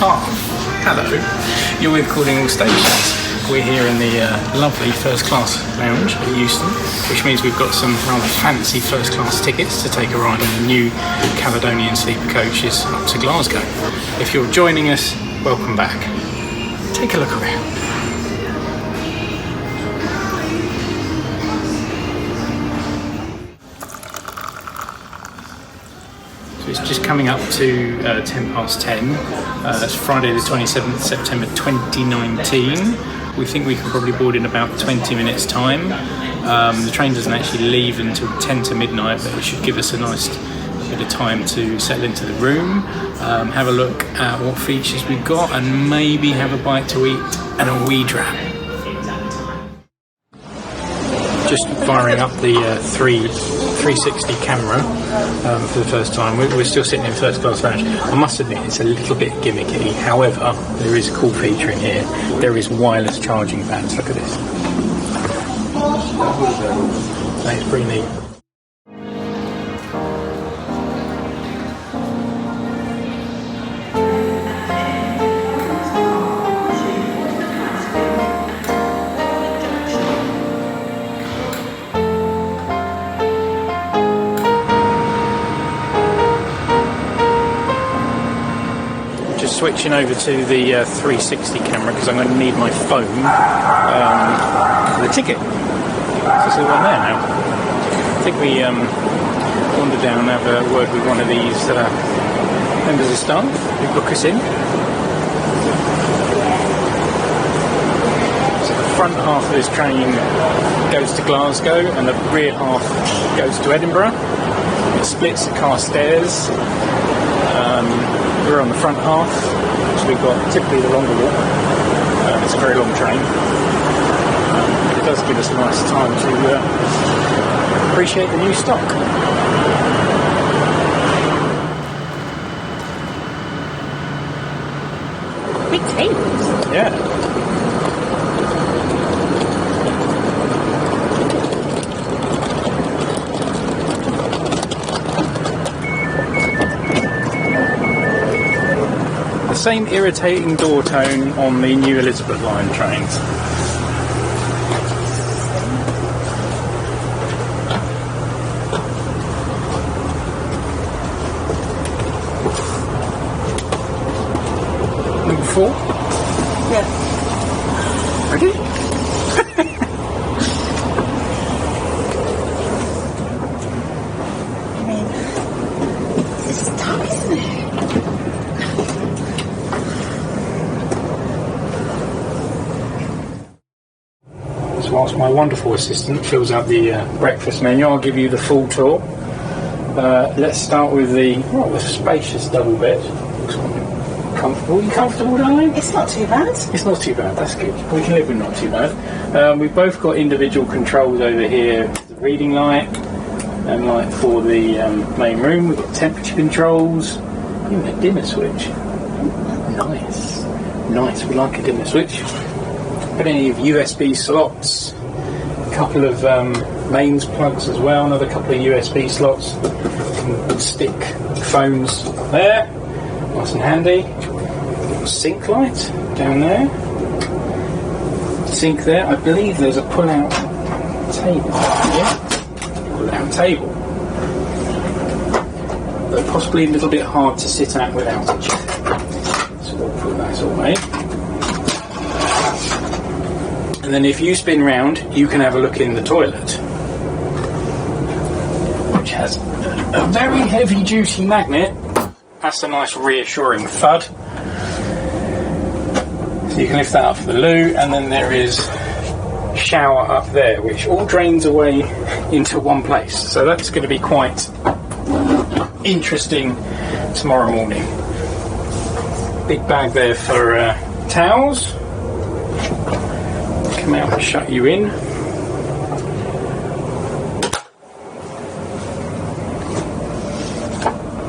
Hello, you're with Calling All Stations. We're here in the lovely first class lounge at Euston, which means we've got some rather fancy first class tickets to take a ride on the new Caledonian Sleeper coaches up to Glasgow. If you're joining us, welcome back. Take a look around. So it's just coming up to 10 past 10. That's Friday the 27th September 2019. We think we can probably board in about 20 minutes time. The train doesn't actually leave until 10 to midnight, but it should give us a nice bit of time to settle into the room, have a look at what features we've got, and maybe have a bite to eat and a wee dram. Just firing up the 360 camera for the first time. We're still sitting in first class lounge. I must admit it's a little bit gimmicky, however there is a cool feature in here. There is wireless charging bands. Look at this. That's pretty neat. Switching over to the 360 camera because I'm going to need my phone for the ticket. So it's all on there now. I think we wander down and have a word with one of these members of staff who book us in. So the front half of this train goes to Glasgow and the rear half goes to Edinburgh. It splits the car stairs. We're on the front half, so we've got typically the longer walk. It's a very long train. It does give us a nice time to appreciate the new stock. Big tables. Yeah. Same irritating door tone on the new Elizabeth line trains. Number 4? Yeah. Ready? I mean, this is tough, isn't it? Whilst my wonderful assistant fills out the breakfast menu, I'll give you the full tour. Let's start with the spacious double bed. Looks quite comfortable. Are you comfortable, darling? It's not too bad. It's not too bad, that's good. We can live with not too bad. We've both got individual controls over here. The reading light and light for the main room. We've got temperature controls, even a dimmer switch. Nice. Nice, we like a dimmer switch. Plenty of USB slots, a couple of mains plugs as well, another couple of USB slots. You can stick phones there, nice and handy. Little sink light down there. Sink there. I believe there's a pull-out table. Yeah, pull-out table. Though possibly a little bit hard to sit at without a chair. So we'll put that away. And then if you spin round, you can have a look in the toilet, which has a very heavy duty magnet. That's a nice reassuring thud. So you can lift that up for the loo, and then there is shower up there, which all drains away into one place. So that's going to be quite interesting tomorrow morning. Big bag there for towels. Come out and shut you in.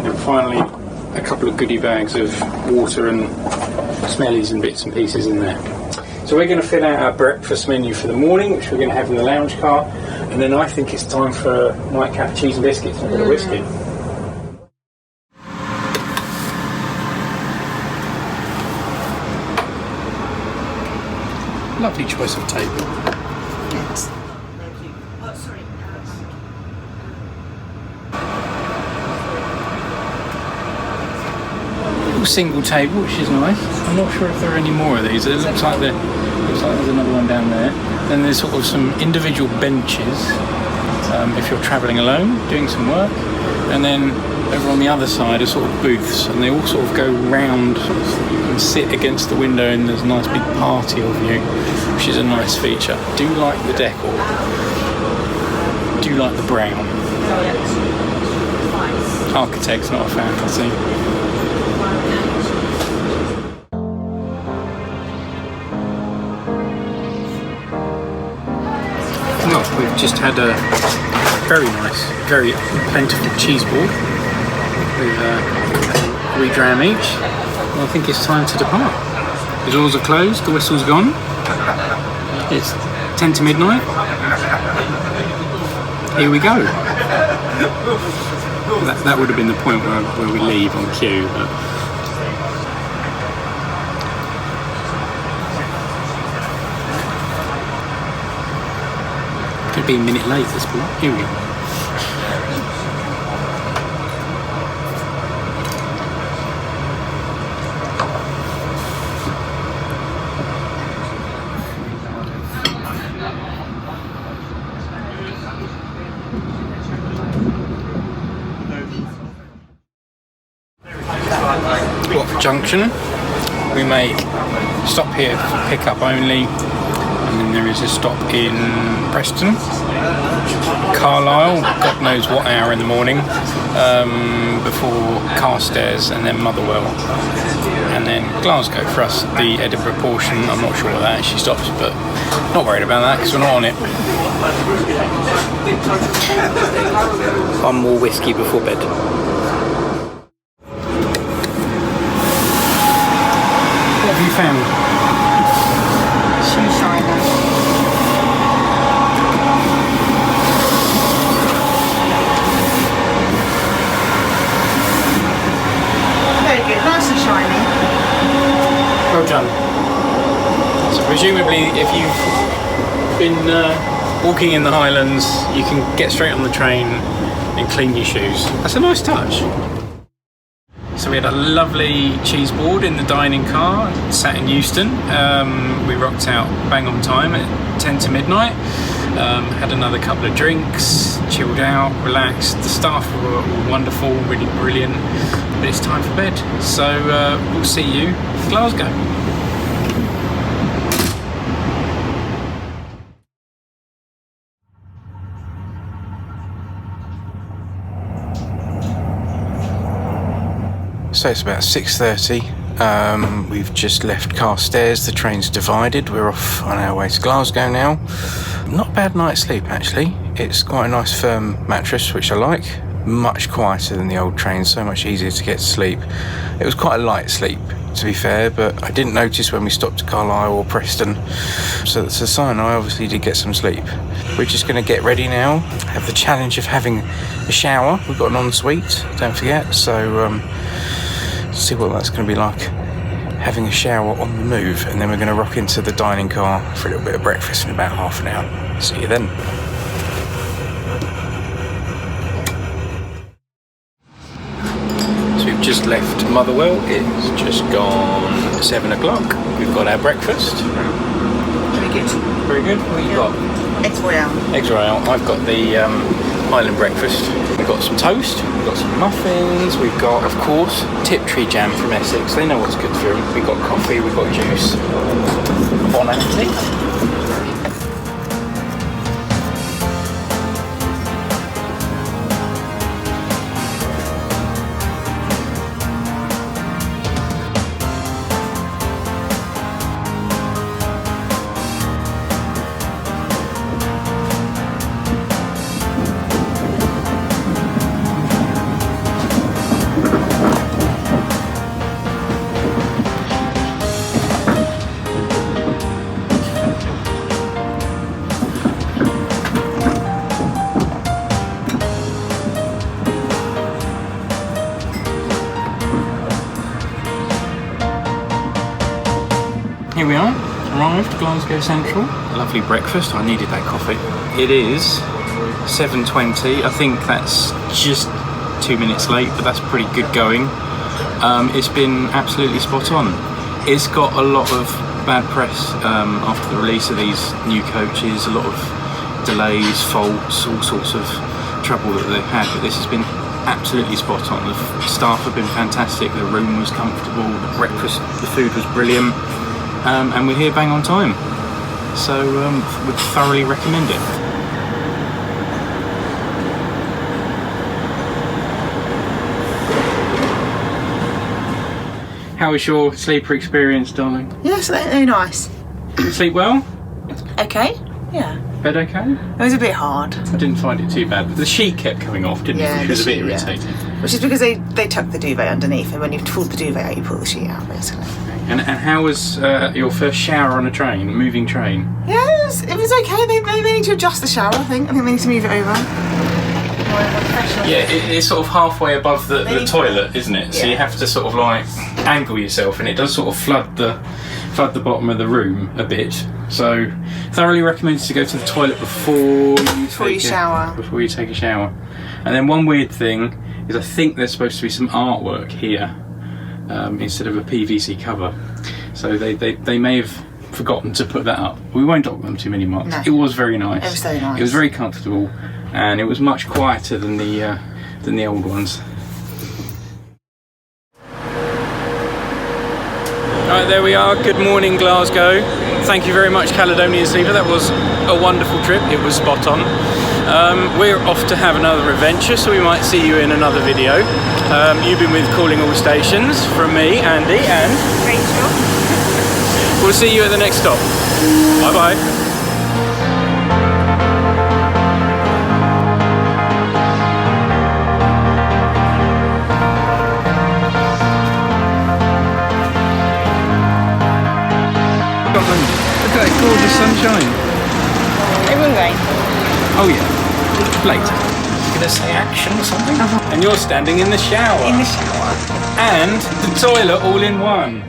And finally, a couple of goodie bags of water and smellies and bits and pieces in there. So we're going to fill out our breakfast menu for the morning, which we're going to have in the lounge car, and then I think it's time for a nightcap of cheese and biscuits and a bit of whiskey. Lovely choice of table. Yes. Little single table, which is nice. I'm not sure if there are any more of these. It looks like there's another one down there. Then there's sort of some individual benches if you're travelling alone, doing some work. And then over on the other side are sort of booths, and they all sort of go round and sit against the window, and there's a nice big party of you, which is a nice feature. Do like the decor. Do like the brown. Architect's not a fan, I see. Well, we've just had a very nice, very plentiful cheese board with 3 dram each. And I think it's time to depart. The doors are closed, the whistle's gone. It's 10 to midnight. Here we go. That would have been the point where we leave on cue. But could be a minute late this point. Here we go. Watford Junction. We make stop here for pick up only, and then there is a stop in Preston, Carlisle, God knows what hour in the morning, before Carstairs, and then Motherwell, and then Glasgow for us, the Edinburgh portion. I'm not sure where that actually stops, but not worried about that because we're not on it. One more whiskey before bed. What have you found? Shoe shiner. Very good, nice and shiny. Well done. So presumably if you've been walking in the Highlands, you can get straight on the train and clean your shoes. That's a nice touch. So we had a lovely cheese board in the dining car, sat in Euston. We rocked out bang on time at 10 to midnight. Had another couple of drinks, chilled out, relaxed. The staff were all wonderful, really brilliant. But it's time for bed. So we'll see you in Glasgow. So it's about 6:30. We've just left Carstairs. The train's divided. We're off on our way to Glasgow now. Not a bad night's sleep actually. It's quite a nice firm mattress, which I like. Much quieter than the old train, so much easier to get to sleep. It was quite a light sleep, to be fair, but I didn't notice when we stopped at Carlisle or Preston. So that's a sign I obviously did get some sleep. We're just going to get ready now. Have the challenge of having a shower. We've got an ensuite, don't forget. So see what that's going to be like, having a shower on the move, and then we're going to rock into the dining car for a little bit of breakfast in about half an hour. See you then. So we've just left Motherwell. It's just gone 7 o'clock. We've got our breakfast. Very good. Very good. What have you got? Eggs Royale. Eggs Royale. I've got the Highland breakfast. We've got some toast, we've got some muffins, we've got, of course, Tiptree jam from Essex. They know what's good for them. We've got coffee, we've got juice. Bon appetit. Here we are, arrived, Glasgow Central. Lovely breakfast, I needed that coffee. It is 7:20, I think that's just 2 minutes late, but that's pretty good going. It's been absolutely spot on. It's got a lot of bad press after the release of these new coaches, a lot of delays, faults, all sorts of trouble that they've had, but this has been absolutely spot on. The staff have been fantastic, the room was comfortable, the breakfast, the food was brilliant, and we're here bang on time. So would thoroughly recommend it. How was your sleeper experience, darling? Yes, very nice. Did you sleep well? Okay, yeah. Bed okay? It was a bit hard. I didn't find it too bad, but the sheet kept coming off, didn't it? Which was a bit irritating. Which is because they tuck the duvet underneath, and when you've pulled the duvet out, you pull the sheet out, basically. And how was your first shower on a train, a moving train? Yeah, it was okay. They need to adjust the shower, I think. I think they need to move it over. Yeah, it's sort of halfway above the toilet, isn't it? So you have to sort of like angle yourself, and it does sort of flood the bottom of the room a bit. So thoroughly recommend to go to the toilet before you take a shower. And then one weird thing is I think there's supposed to be some artwork here instead of a PVC cover. So they may have forgotten to put that up. We won't dock them too many marks. No. It was very nice. It was so nice. It was very comfortable, and it was much quieter than the old ones. Right, there we are. Good morning, Glasgow. Thank you very much, Caledonian Sleeper. That was a wonderful trip. It was spot on. We're off to have another adventure, so we might see you in another video. You've been with Calling All Stations from me, Andy, and Rachel. We'll see you at the next stop. Bye bye. Look at that gorgeous sunshine. It will rain. Oh yeah, later. You're gonna say action or something? And you're standing in the shower. In the shower. And the toilet all in one.